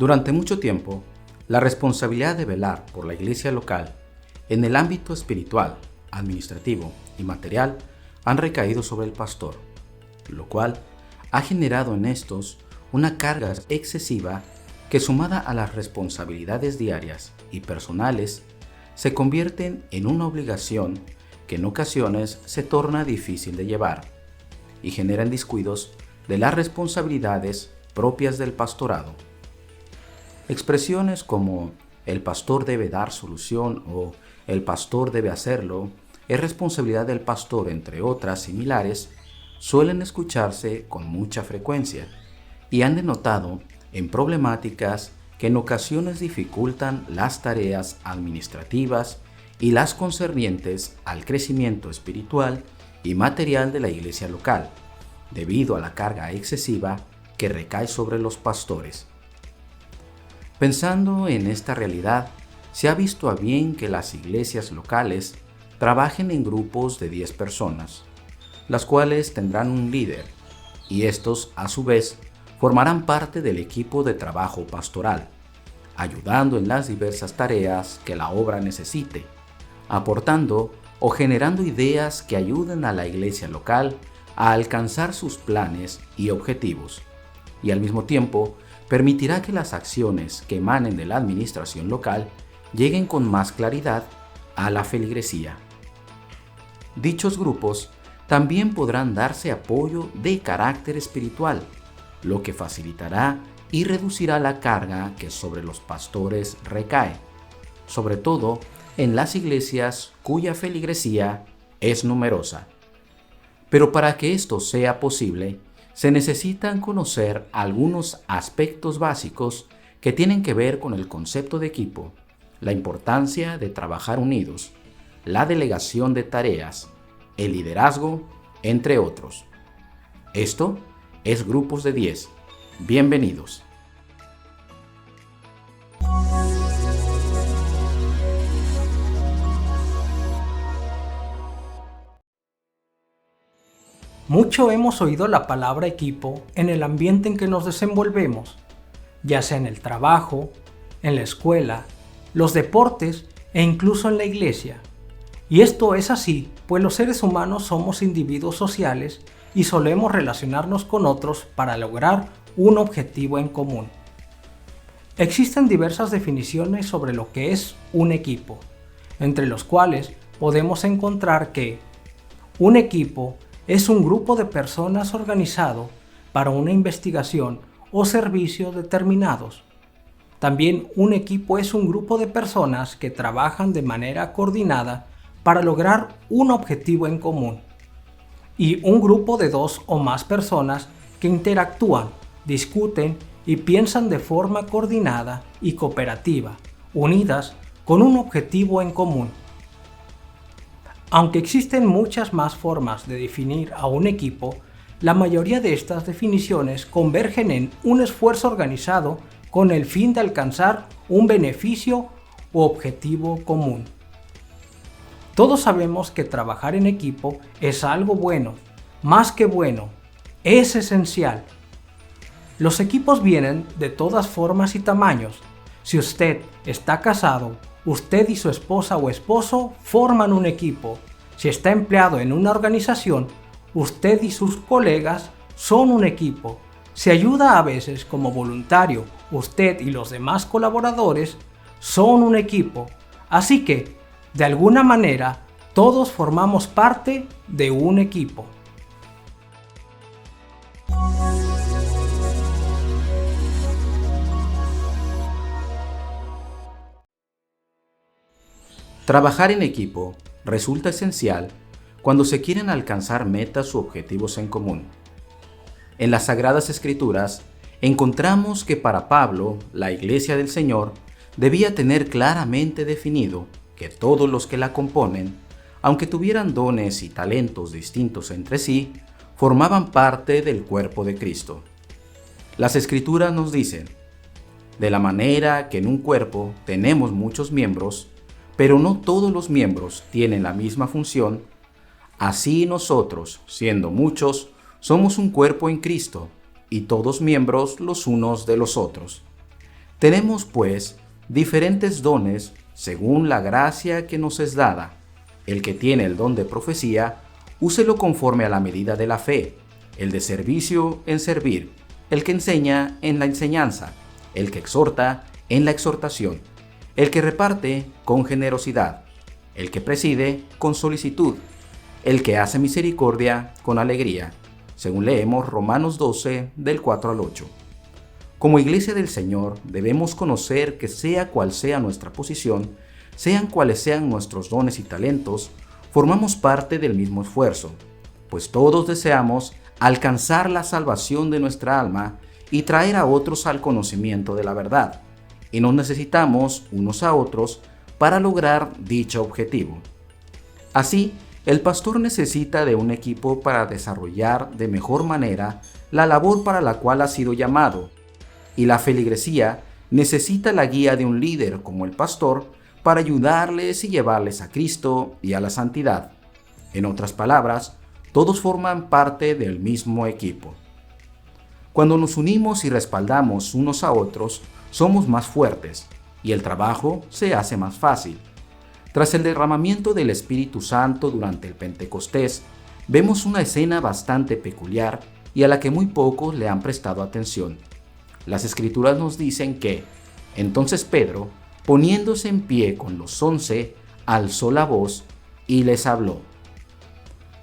Durante mucho tiempo, la responsabilidad de velar por la iglesia local en el ámbito espiritual, administrativo y material han recaído sobre el pastor, lo cual ha generado en estos una carga excesiva que, sumada a las responsabilidades diarias y personales, se convierten en una obligación que en ocasiones se torna difícil de llevar y generan descuidos de las responsabilidades propias del pastorado. Expresiones como el pastor debe dar solución o el pastor debe hacerlo, es responsabilidad del pastor, entre otras similares, suelen escucharse con mucha frecuencia y han denotado en problemáticas que en ocasiones dificultan las tareas administrativas y las concernientes al crecimiento espiritual y material de la iglesia local, debido a la carga excesiva que recae sobre los pastores. Pensando en esta realidad, se ha visto a bien que las iglesias locales trabajen en grupos de 10 personas, las cuales tendrán un líder, y estos, a su vez, formarán parte del equipo de trabajo pastoral, ayudando en las diversas tareas que la obra necesite, aportando o generando ideas que ayuden a la iglesia local a alcanzar sus planes y objetivos, y al mismo tiempo permitirá que las acciones que emanen de la administración local lleguen con más claridad a la feligresía. Dichos grupos también podrán darse apoyo de carácter espiritual, lo que facilitará y reducirá la carga que sobre los pastores recae, sobre todo en las iglesias cuya feligresía es numerosa. Pero para que esto sea posible, se necesitan conocer algunos aspectos básicos que tienen que ver con el concepto de equipo, la importancia de trabajar unidos, la delegación de tareas, el liderazgo, entre otros. Esto es Grupos de 10. Bienvenidos. Mucho hemos oído la palabra equipo en el ambiente en que nos desenvolvemos, ya sea en el trabajo, en la escuela, los deportes e incluso en la iglesia. Y esto es así, pues los seres humanos somos individuos sociales y solemos relacionarnos con otros para lograr un objetivo en común. Existen diversas definiciones sobre lo que es un equipo, entre los cuales podemos encontrar que un equipo es un grupo de personas organizado para una investigación o servicio determinados. También un equipo es un grupo de personas que trabajan de manera coordinada para lograr un objetivo en común. Y un grupo de 2 o más personas que interactúan, discuten y piensan de forma coordinada y cooperativa, unidas con un objetivo en común. Aunque existen muchas más formas de definir a un equipo, la mayoría de estas definiciones convergen en un esfuerzo organizado con el fin de alcanzar un beneficio u objetivo común. Todos sabemos que trabajar en equipo es algo bueno, más que bueno, es esencial. Los equipos vienen de todas formas y tamaños. Si usted está casado, usted y su esposa o esposo forman un equipo. Si está empleado en una organización, usted y sus colegas son un equipo. Si ayuda a veces como voluntario, usted y los demás colaboradores son un equipo. Así que, de alguna manera, todos formamos parte de un equipo. Trabajar en equipo resulta esencial cuando se quieren alcanzar metas u objetivos en común. En las Sagradas Escrituras encontramos que para Pablo, la Iglesia del Señor debía tener claramente definido que todos los que la componen, aunque tuvieran dones y talentos distintos entre sí, formaban parte del cuerpo de Cristo. Las Escrituras nos dicen: de la manera que en un cuerpo tenemos muchos miembros, pero no todos los miembros tienen la misma función, así nosotros, siendo muchos, somos un cuerpo en Cristo, y todos miembros los unos de los otros. Tenemos, pues, diferentes dones según la gracia que nos es dada. El que tiene el don de profecía, úselo conforme a la medida de la fe, el de servicio en servir, el que enseña en la enseñanza, el que exhorta en la exhortación, el que reparte con generosidad, el que preside con solicitud, el que hace misericordia con alegría, según leemos Romanos 12, del 4 al 8. Como Iglesia del Señor, debemos conocer que sea cual sea nuestra posición, sean cuales sean nuestros dones y talentos, formamos parte del mismo esfuerzo, pues todos deseamos alcanzar la salvación de nuestra alma y traer a otros al conocimiento de la verdad, y nos necesitamos unos a otros para lograr dicho objetivo. Así, el pastor necesita de un equipo para desarrollar de mejor manera la labor para la cual ha sido llamado, y la feligresía necesita la guía de un líder como el pastor para ayudarles y llevarles a Cristo y a la santidad. En otras palabras, todos forman parte del mismo equipo. Cuando nos unimos y respaldamos unos a otros, somos más fuertes y el trabajo se hace más fácil. Tras el derramamiento del Espíritu Santo durante el Pentecostés, vemos una escena bastante peculiar y a la que muy pocos le han prestado atención. Las Escrituras nos dicen que, entonces Pedro, poniéndose en pie con los 11, alzó la voz y les habló.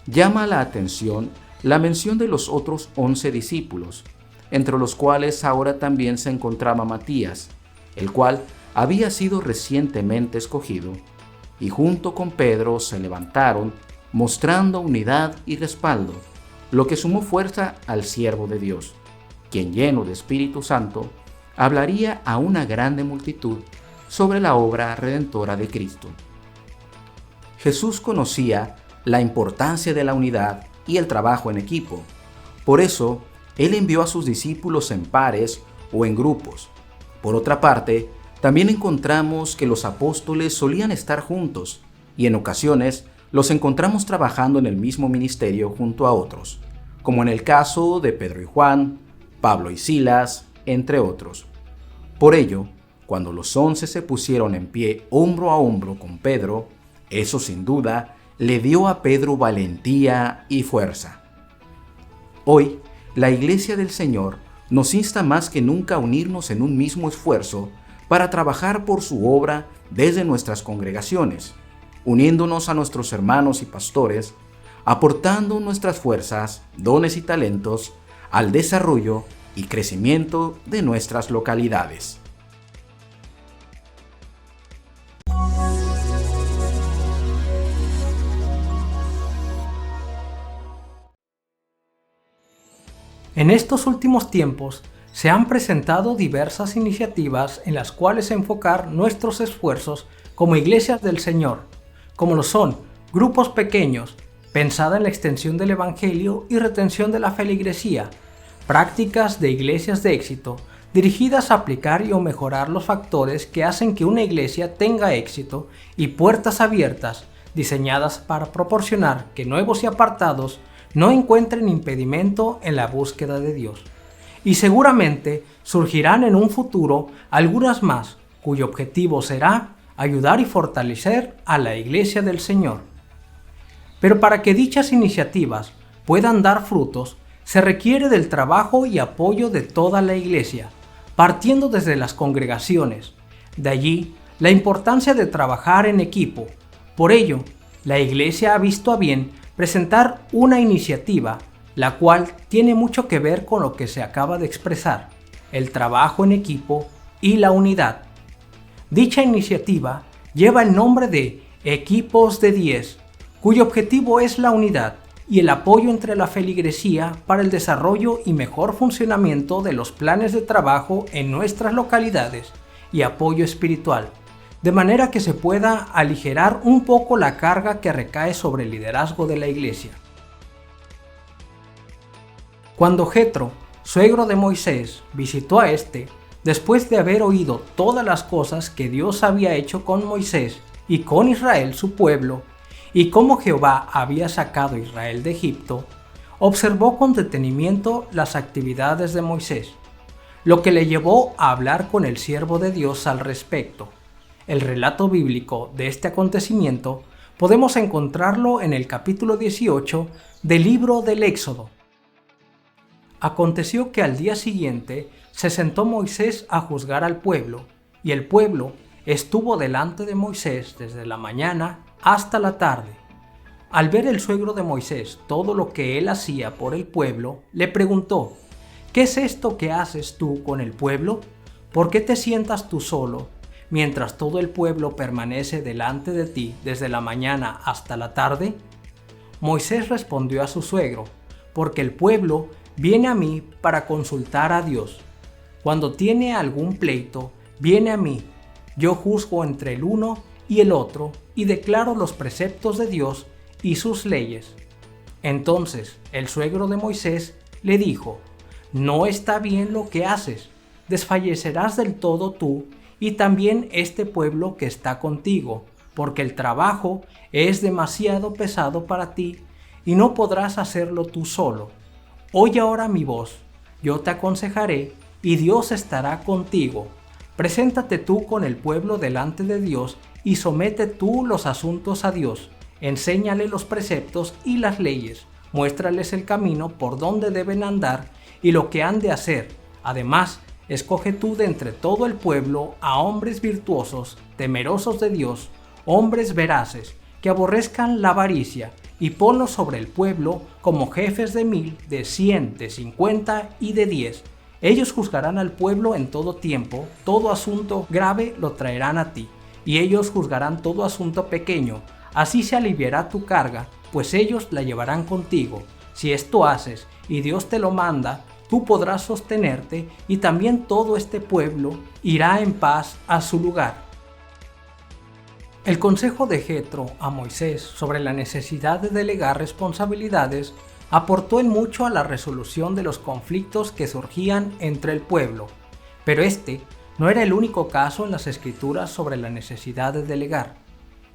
Llama la atención la mención de los otros 11 discípulos, entre los cuales ahora también se encontraba Matías, el cual había sido recientemente escogido, y junto con Pedro se levantaron, mostrando unidad y respaldo, lo que sumó fuerza al siervo de Dios, quien lleno de Espíritu Santo, hablaría a una grande multitud sobre la obra redentora de Cristo. Jesús conocía la importancia de la unidad y el trabajo en equipo. Por eso, Él envió a sus discípulos en pares o en grupos. Por otra parte, también encontramos que los apóstoles solían estar juntos y en ocasiones los encontramos trabajando en el mismo ministerio junto a otros, como en el caso de Pedro y Juan, Pablo y Silas, entre otros. Por ello, cuando los 11 se pusieron en pie hombro a hombro con Pedro, eso sin duda le dio a Pedro valentía y fuerza. Hoy, la Iglesia del Señor nos insta más que nunca a unirnos en un mismo esfuerzo para trabajar por su obra desde nuestras congregaciones, uniéndonos a nuestros hermanos y pastores, aportando nuestras fuerzas, dones y talentos al desarrollo y crecimiento de nuestras localidades. En estos últimos tiempos se han presentado diversas iniciativas en las cuales enfocar nuestros esfuerzos como iglesias del Señor, como lo son grupos pequeños, pensada en la extensión del Evangelio y retención de la feligresía, prácticas de iglesias de éxito, dirigidas a aplicar y o mejorar los factores que hacen que una iglesia tenga éxito y puertas abiertas, diseñadas para proporcionar que nuevos y apartados no encuentren impedimento en la búsqueda de Dios. Y seguramente surgirán en un futuro algunas más, cuyo objetivo será ayudar y fortalecer a la Iglesia del Señor. Pero para que dichas iniciativas puedan dar frutos, se requiere del trabajo y apoyo de toda la Iglesia, partiendo desde las congregaciones. De allí, la importancia de trabajar en equipo. Por ello, la Iglesia ha visto a bien presentar una iniciativa, la cual tiene mucho que ver con lo que se acaba de expresar, el trabajo en equipo y la unidad. Dicha iniciativa lleva el nombre de Equipos de 10, cuyo objetivo es la unidad y el apoyo entre la feligresía para el desarrollo y mejor funcionamiento de los planes de trabajo en nuestras localidades y apoyo espiritual, de manera que se pueda aligerar un poco la carga que recae sobre el liderazgo de la iglesia. Cuando Jetro, suegro de Moisés, visitó a este, después de haber oído todas las cosas que Dios había hecho con Moisés y con Israel su pueblo, y cómo Jehová había sacado a Israel de Egipto, observó con detenimiento las actividades de Moisés, lo que le llevó a hablar con el siervo de Dios al respecto. El relato bíblico de este acontecimiento podemos encontrarlo en el capítulo 18 del libro del Éxodo. Aconteció que al día siguiente se sentó Moisés a juzgar al pueblo, y el pueblo estuvo delante de Moisés desde la mañana hasta la tarde. Al ver el suegro de Moisés todo lo que él hacía por el pueblo, le preguntó: ¿Qué es esto que haces tú con el pueblo? ¿Por qué te sientas tú solo, mientras todo el pueblo permanece delante de ti desde la mañana hasta la tarde? Moisés respondió a su suegro: porque el pueblo viene a mí para consultar a Dios. Cuando tiene algún pleito, viene a mí. Yo juzgo entre el uno y el otro y declaro los preceptos de Dios y sus leyes. Entonces el suegro de Moisés le dijo: no está bien lo que haces, desfallecerás del todo tú y también este pueblo que está contigo, porque el trabajo es demasiado pesado para ti y no podrás hacerlo tú solo. Oye ahora mi voz, yo te aconsejaré y Dios estará contigo. Preséntate tú con el pueblo delante de Dios y somete tú los asuntos a Dios. Enséñale los preceptos y las leyes, muéstrales el camino por donde deben andar y lo que han de hacer. Además, escoge tú de entre todo el pueblo a hombres virtuosos, temerosos de Dios, hombres veraces, que aborrezcan la avaricia, y ponlos sobre el pueblo como jefes de 1000, de 100, de 50 y de 10. Ellos juzgarán al pueblo en todo tiempo, todo asunto grave lo traerán a ti, y ellos juzgarán todo asunto pequeño. Así se aliviará tu carga, pues ellos la llevarán contigo. Si esto haces, y Dios te lo manda, tú podrás sostenerte, y también todo este pueblo irá en paz a su lugar. El consejo de Jetro a Moisés sobre la necesidad de delegar responsabilidades aportó en mucho a la resolución de los conflictos que surgían entre el pueblo, pero este no era el único caso en las Escrituras sobre la necesidad de delegar.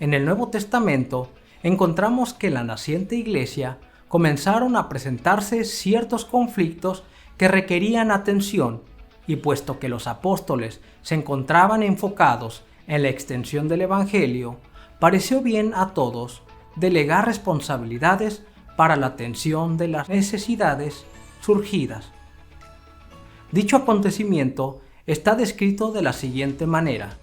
En el Nuevo Testamento encontramos que en la naciente iglesia comenzaron a presentarse ciertos conflictos que requerían atención, y puesto que los apóstoles se encontraban enfocados en la extensión del Evangelio, pareció bien a todos delegar responsabilidades para la atención de las necesidades surgidas. Dicho acontecimiento está descrito de la siguiente manera: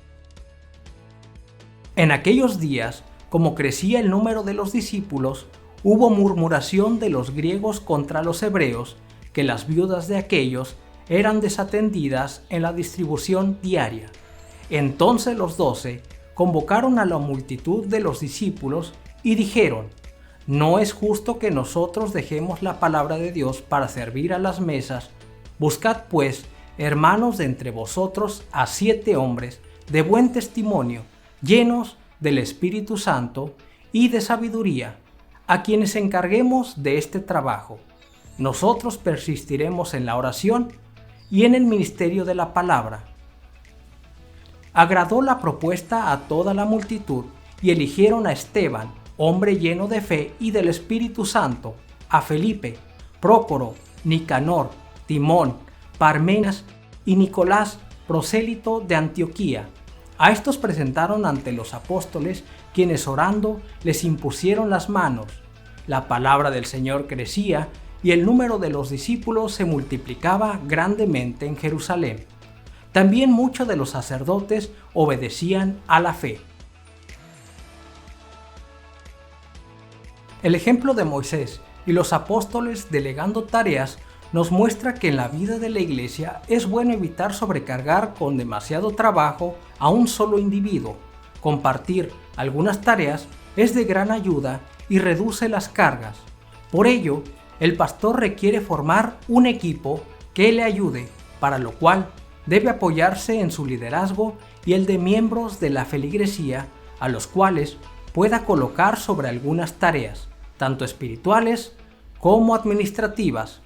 en aquellos días, como crecía el número de los discípulos, hubo murmuración de los griegos contra los hebreos, que las viudas de aquellos eran desatendidas en la distribución diaria. Entonces los 12 convocaron a la multitud de los discípulos y dijeron: no es justo que nosotros dejemos la palabra de Dios para servir a las mesas. Buscad pues, hermanos, de entre vosotros a 7 hombres de buen testimonio, llenos del Espíritu Santo y de sabiduría, a quienes encarguemos de este trabajo. Nosotros persistiremos en la oración y en el ministerio de la palabra. Agradó la propuesta a toda la multitud y eligieron a Esteban, hombre lleno de fe y del Espíritu Santo, a Felipe, Prócoro, Nicanor, Timón, Parmenas y Nicolás, prosélito de Antioquía. A estos presentaron ante los apóstoles, quienes orando les impusieron las manos. La palabra del Señor crecía y el número de los discípulos se multiplicaba grandemente en Jerusalén. También muchos de los sacerdotes obedecían a la fe. El ejemplo de Moisés y los apóstoles delegando tareas nos muestra que en la vida de la iglesia es bueno evitar sobrecargar con demasiado trabajo a un solo individuo. Compartir algunas tareas es de gran ayuda y reduce las cargas. Por ello, el pastor requiere formar un equipo que le ayude, para lo cual debe apoyarse en su liderazgo y el de miembros de la feligresía, a los cuales pueda colocar sobre algunas tareas, tanto espirituales como administrativas.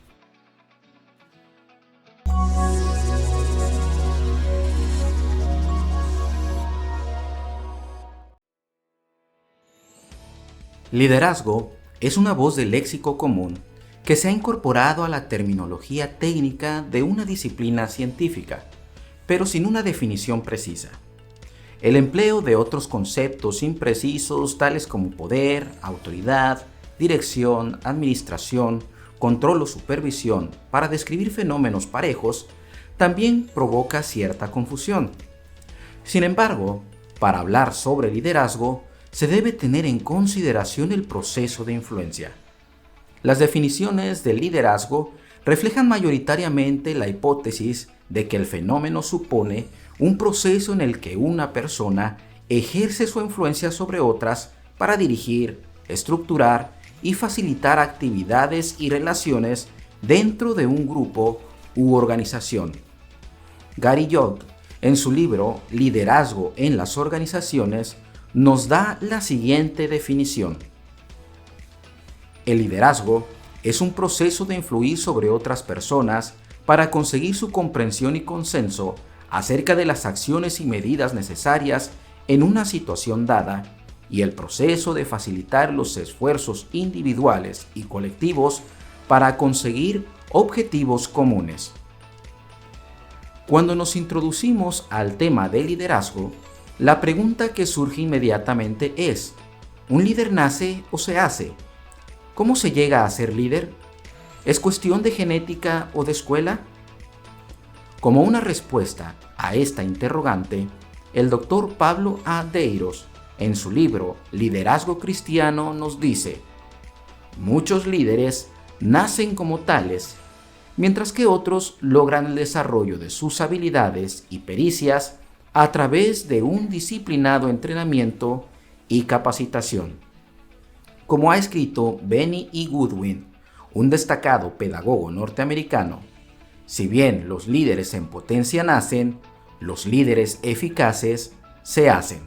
Liderazgo es una voz del léxico común que se ha incorporado a la terminología técnica de una disciplina científica, pero sin una definición precisa. El empleo de otros conceptos imprecisos tales como poder, autoridad, dirección, administración, control o supervisión para describir fenómenos parejos también provoca cierta confusión. Sin embargo, para hablar sobre liderazgo, se debe tener en consideración el proceso de influencia. Las definiciones del liderazgo reflejan mayoritariamente la hipótesis de que el fenómeno supone un proceso en el que una persona ejerce su influencia sobre otras para dirigir, estructurar y facilitar actividades y relaciones dentro de un grupo u organización. Gary Young, en su libro Liderazgo en las organizaciones, nos da la siguiente definición. El liderazgo es un proceso de influir sobre otras personas para conseguir su comprensión y consenso acerca de las acciones y medidas necesarias en una situación dada, y el proceso de facilitar los esfuerzos individuales y colectivos para conseguir objetivos comunes. Cuando nos introducimos al tema del liderazgo, la pregunta que surge inmediatamente es: ¿un líder nace o se hace? ¿Cómo se llega a ser líder? ¿Es cuestión de genética o de escuela? Como una respuesta a esta interrogante, el Dr. Pablo A. Deiros, en su libro Liderazgo Cristiano, nos dice: muchos líderes nacen como tales, mientras que otros logran el desarrollo de sus habilidades y pericias a través de un disciplinado entrenamiento y capacitación. Como ha escrito Benny E. Goodwin, un destacado pedagogo norteamericano, si bien los líderes en potencia nacen, los líderes eficaces se hacen.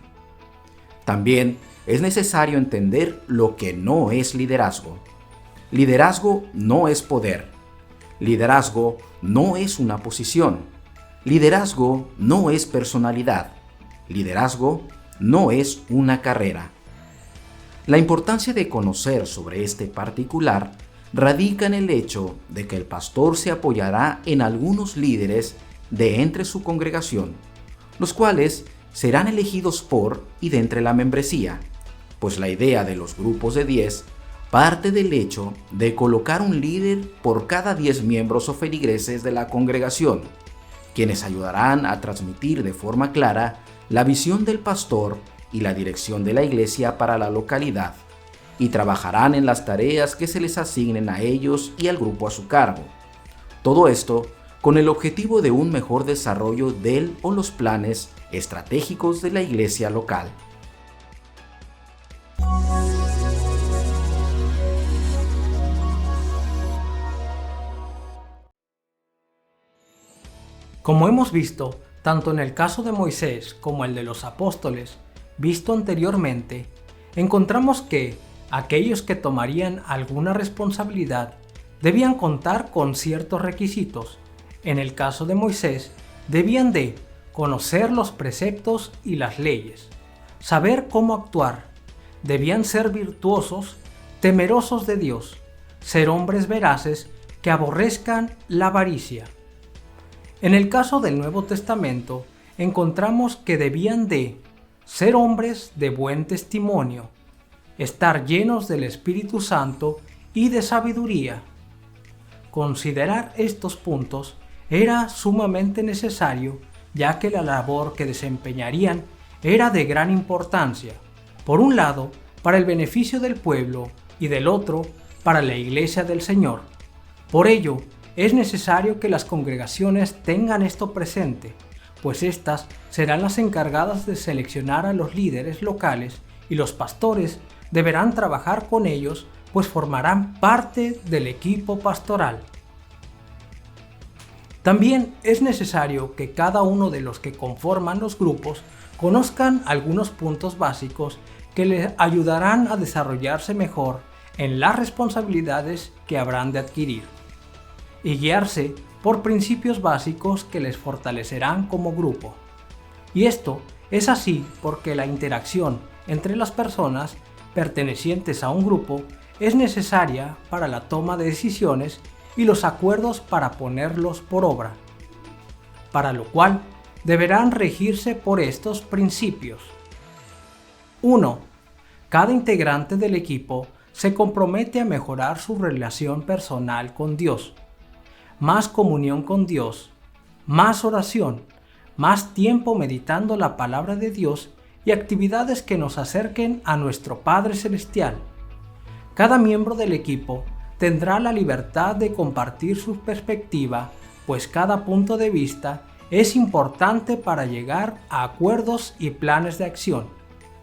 También es necesario entender lo que no es liderazgo. Liderazgo no es poder. Liderazgo no es una posición. Liderazgo no es personalidad. Liderazgo no es una carrera. La importancia de conocer sobre este particular radica en el hecho de que el pastor se apoyará en algunos líderes de entre su congregación, los cuales serán elegidos por y de entre la membresía, pues la idea de los grupos de 10 parte del hecho de colocar un líder por cada 10 miembros o feligreses de la congregación, quienes ayudarán a transmitir de forma clara la visión del pastor y la dirección de la iglesia para la localidad, y trabajarán en las tareas que se les asignen a ellos y al grupo a su cargo. Todo esto con el objetivo de un mejor desarrollo del o los planes estratégicos de la iglesia local. Como hemos visto, tanto en el caso de Moisés como el de los apóstoles, visto anteriormente, encontramos que aquellos que tomarían alguna responsabilidad debían contar con ciertos requisitos. En el caso de Moisés, debían de conocer los preceptos y las leyes, saber cómo actuar, debían ser virtuosos, temerosos de Dios, ser hombres veraces que aborrezcan la avaricia. En el caso del Nuevo Testamento, encontramos que debían de ser hombres de buen testimonio, estar llenos del Espíritu Santo y de sabiduría. Considerar estos puntos era sumamente necesario, ya que la labor que desempeñarían era de gran importancia, por un lado, para el beneficio del pueblo y del otro, para la Iglesia del Señor. Por ello, es necesario que las congregaciones tengan esto presente, pues éstas serán las encargadas de seleccionar a los líderes locales y los pastores deberán trabajar con ellos, pues formarán parte del equipo pastoral. También es necesario que cada uno de los que conforman los grupos conozcan algunos puntos básicos que les ayudarán a desarrollarse mejor en las responsabilidades que habrán de adquirir, y guiarse por principios básicos que les fortalecerán como grupo. Y esto es así porque la interacción entre las personas pertenecientes a un grupo es necesaria para la toma de decisiones y los acuerdos para ponerlos por obra, para lo cual deberán regirse por estos principios. 1. Cada integrante del equipo se compromete a mejorar su relación personal con Dios. Más comunión con Dios, más oración, más tiempo meditando la palabra de Dios y actividades que nos acerquen a nuestro Padre Celestial. Cada miembro del equipo tendrá la libertad de compartir su perspectiva, pues cada punto de vista es importante para llegar a acuerdos y planes de acción.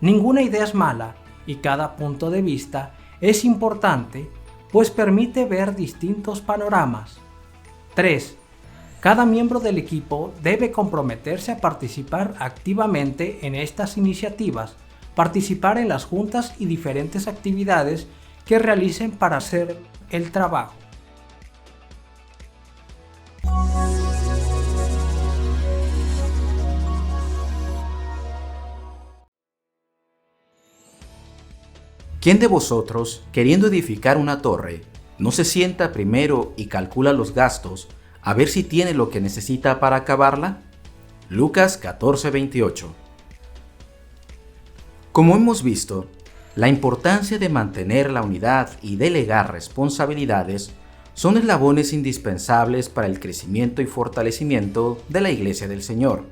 Ninguna idea es mala y cada punto de vista es importante, pues permite ver distintos panoramas. 3. Cada miembro del equipo debe comprometerse a participar activamente en estas iniciativas, participar en las juntas y diferentes actividades que realicen para hacer el trabajo. ¿Quién de vosotros, queriendo edificar una torre, no se sienta primero y calcula los gastos a ver si tiene lo que necesita para acabarla? Lucas 14:28. Como hemos visto, la importancia de mantener la unidad y delegar responsabilidades son eslabones indispensables para el crecimiento y fortalecimiento de la Iglesia del Señor.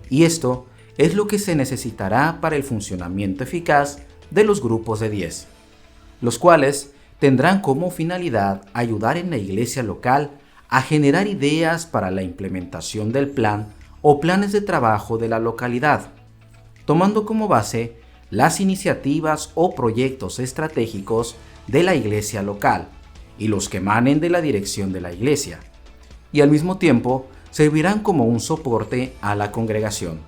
Y esto es lo que se necesitará para el funcionamiento eficaz de los grupos de 10, los cuales tendrán como finalidad ayudar en la iglesia local a generar ideas para la implementación del plan o planes de trabajo de la localidad, tomando como base las iniciativas o proyectos estratégicos de la iglesia local y los que emanen de la dirección de la iglesia, y al mismo tiempo servirán como un soporte a la congregación.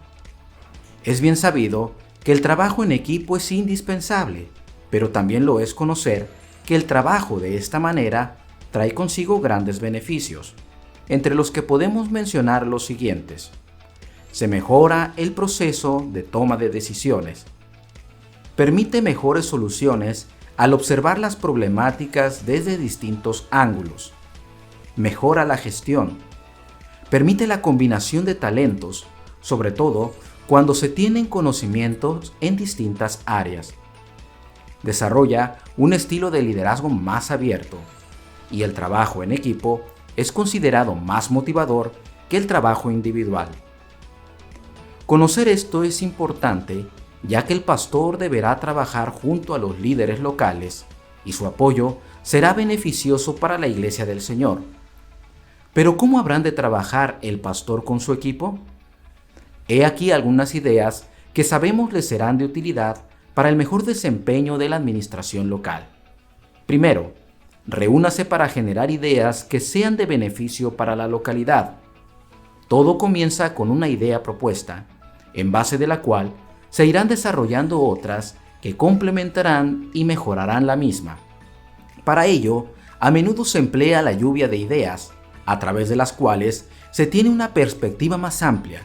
Es bien sabido que el trabajo en equipo es indispensable, pero también lo es conocer que el trabajo de esta manera trae consigo grandes beneficios, entre los que podemos mencionar los siguientes. Se mejora el proceso de toma de decisiones. Permite mejores soluciones al observar las problemáticas desde distintos ángulos. Mejora la gestión. Permite la combinación de talentos, sobre todo cuando se tienen conocimientos en distintas áreas. Desarrolla un estilo de liderazgo más abierto, y el trabajo en equipo es considerado más motivador que el trabajo individual. Conocer esto es importante, ya que el pastor deberá trabajar junto a los líderes locales y su apoyo será beneficioso para la iglesia del Señor. Pero ¿cómo habrán de trabajar el pastor con su equipo? He aquí algunas ideas que sabemos les serán de utilidad para el mejor desempeño de la administración local. Primero, reúnase para generar ideas que sean de beneficio para la localidad. Todo comienza con una idea propuesta, en base de la cual se irán desarrollando otras que complementarán y mejorarán la misma. Para ello, a menudo se emplea la lluvia de ideas, a través de las cuales se tiene una perspectiva más amplia,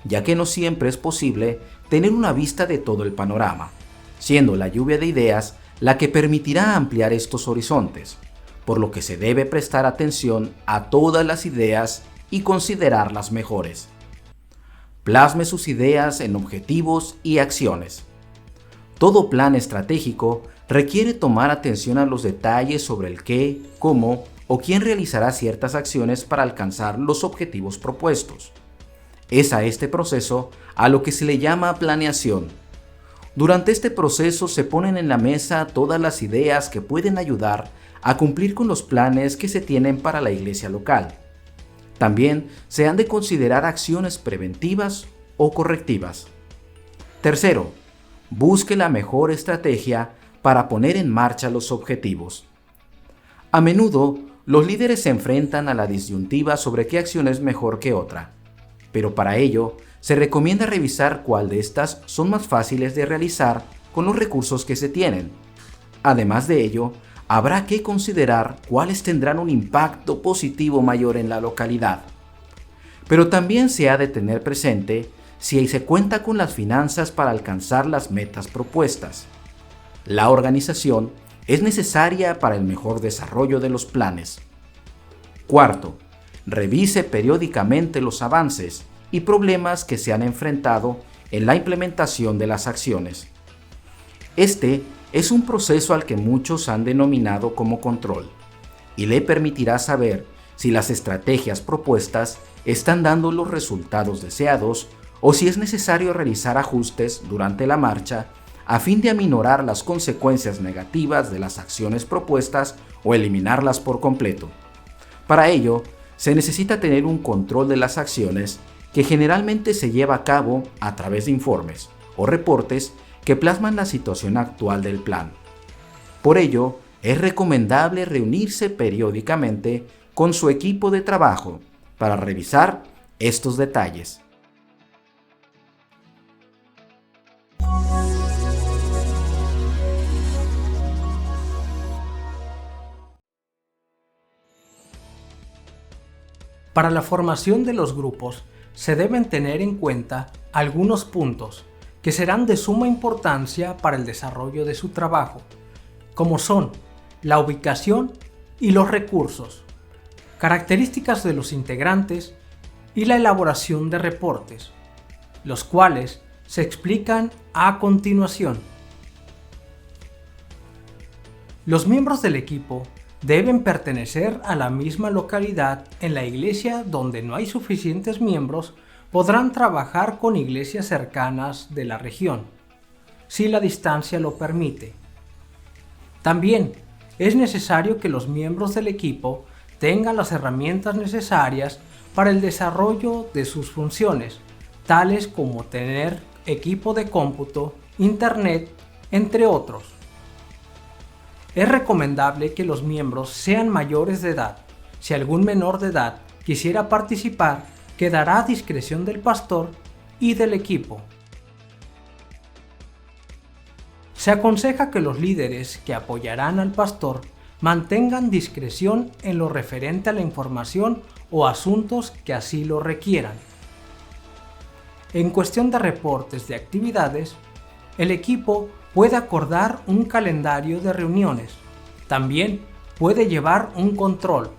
ya que no siempre es posible tener una vista de todo el panorama, siendo la lluvia de ideas la que permitirá ampliar estos horizontes, por lo que se debe prestar atención a todas las ideas y considerar las mejores. Plasme sus ideas en objetivos y acciones. Todo plan estratégico requiere tomar atención a los detalles sobre el qué, cómo o quién realizará ciertas acciones para alcanzar los objetivos propuestos. Es a este proceso a lo que se le llama planeación. Durante este proceso se ponen en la mesa todas las ideas que pueden ayudar a cumplir con los planes que se tienen para la iglesia local. También se han de considerar acciones preventivas o correctivas. Tercero, busque la mejor estrategia para poner en marcha los objetivos. A menudo, los líderes se enfrentan a la disyuntiva sobre qué acción es mejor que otra, pero para ello se recomienda revisar cuál de estas son más fáciles de realizar con los recursos que se tienen. Además de ello, habrá que considerar cuáles tendrán un impacto positivo mayor en la localidad. Pero también se ha de tener presente si se cuenta con las finanzas para alcanzar las metas propuestas. La organización es necesaria para el mejor desarrollo de los planes. Cuarto, revise periódicamente los avances y problemas que se han enfrentado en la implementación de las acciones. Este es un proceso al que muchos han denominado como control y le permitirá saber si las estrategias propuestas están dando los resultados deseados o si es necesario realizar ajustes durante la marcha a fin de aminorar las consecuencias negativas de las acciones propuestas o eliminarlas por completo. Para ello, se necesita tener un control de las acciones que generalmente se lleva a cabo a través de informes o reportes que plasman la situación actual del plan. Por ello, es recomendable reunirse periódicamente con su equipo de trabajo para revisar estos detalles. Para la formación de los grupos se deben tener en cuenta algunos puntos que serán de suma importancia para el desarrollo de su trabajo, como son la ubicación y los recursos, características de los integrantes y la elaboración de reportes, los cuales se explican a continuación. Los miembros del equipo deben pertenecer a la misma localidad. En la iglesia donde no hay suficientes miembros, podrán trabajar con iglesias cercanas de la región, si la distancia lo permite. También es necesario que los miembros del equipo tengan las herramientas necesarias para el desarrollo de sus funciones, tales como tener equipo de cómputo, internet, entre otros. Es recomendable que los miembros sean mayores de edad. Si algún menor de edad quisiera participar, quedará a discreción del pastor y del equipo. Se aconseja que los líderes que apoyarán al pastor mantengan discreción en lo referente a la información o asuntos que así lo requieran. En cuestión de reportes de actividades, el equipo puede acordar un calendario de reuniones. También puede llevar un control,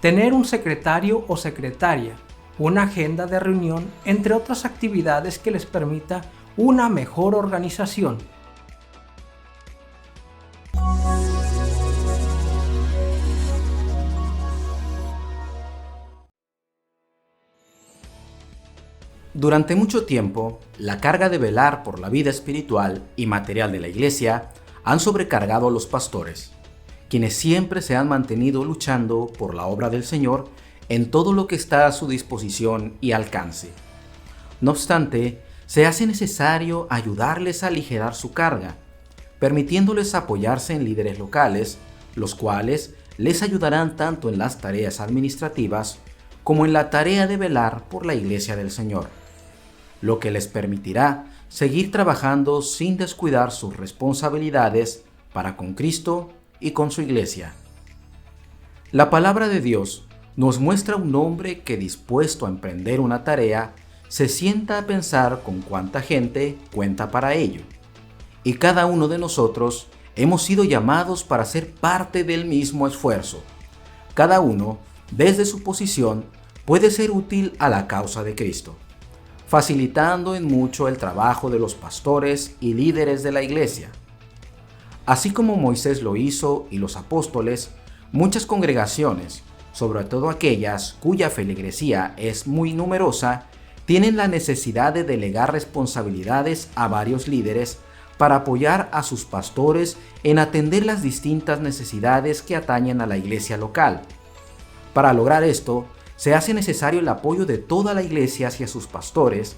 tener un secretario o secretaria, una agenda de reunión, entre otras actividades que les permita una mejor organización. Durante mucho tiempo, la carga de velar por la vida espiritual y material de la iglesia han sobrecargado a los pastores, quienes siempre se han mantenido luchando por la obra del Señor en todo lo que está a su disposición y alcance. No obstante, se hace necesario ayudarles a aligerar su carga, permitiéndoles apoyarse en líderes locales, los cuales les ayudarán tanto en las tareas administrativas como en la tarea de velar por la iglesia del Señor, lo que les permitirá seguir trabajando sin descuidar sus responsabilidades para con Cristo y con su iglesia. La palabra de Dios nos muestra un hombre que, dispuesto a emprender una tarea, se sienta a pensar con cuánta gente cuenta para ello. Y cada uno de nosotros hemos sido llamados para ser parte del mismo esfuerzo. Cada uno, desde su posición, puede ser útil a la causa de Cristo, facilitando en mucho el trabajo de los pastores y líderes de la iglesia. Así como Moisés lo hizo y los apóstoles, muchas congregaciones, sobre todo aquellas cuya feligresía es muy numerosa, tienen la necesidad de delegar responsabilidades a varios líderes para apoyar a sus pastores en atender las distintas necesidades que atañen a la iglesia local. Para lograr esto, se hace necesario el apoyo de toda la iglesia hacia sus pastores,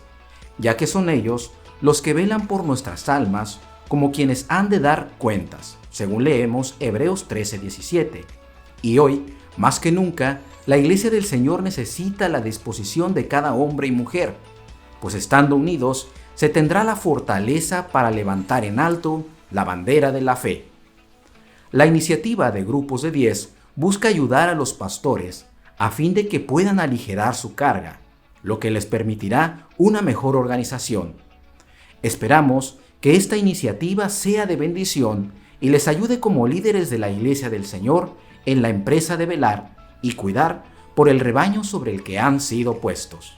ya que son ellos los que velan por nuestras almas como quienes han de dar cuentas, según leemos Hebreos 13:17. Y hoy, más que nunca, la iglesia del Señor necesita la disposición de cada hombre y mujer, pues estando unidos, se tendrá la fortaleza para levantar en alto la bandera de la fe. La iniciativa de grupos de 10 busca ayudar a los pastores a fin de que puedan aligerar su carga, lo que les permitirá una mejor organización. Esperamos que esta iniciativa sea de bendición y les ayude como líderes de la Iglesia del Señor en la empresa de velar y cuidar por el rebaño sobre el que han sido puestos.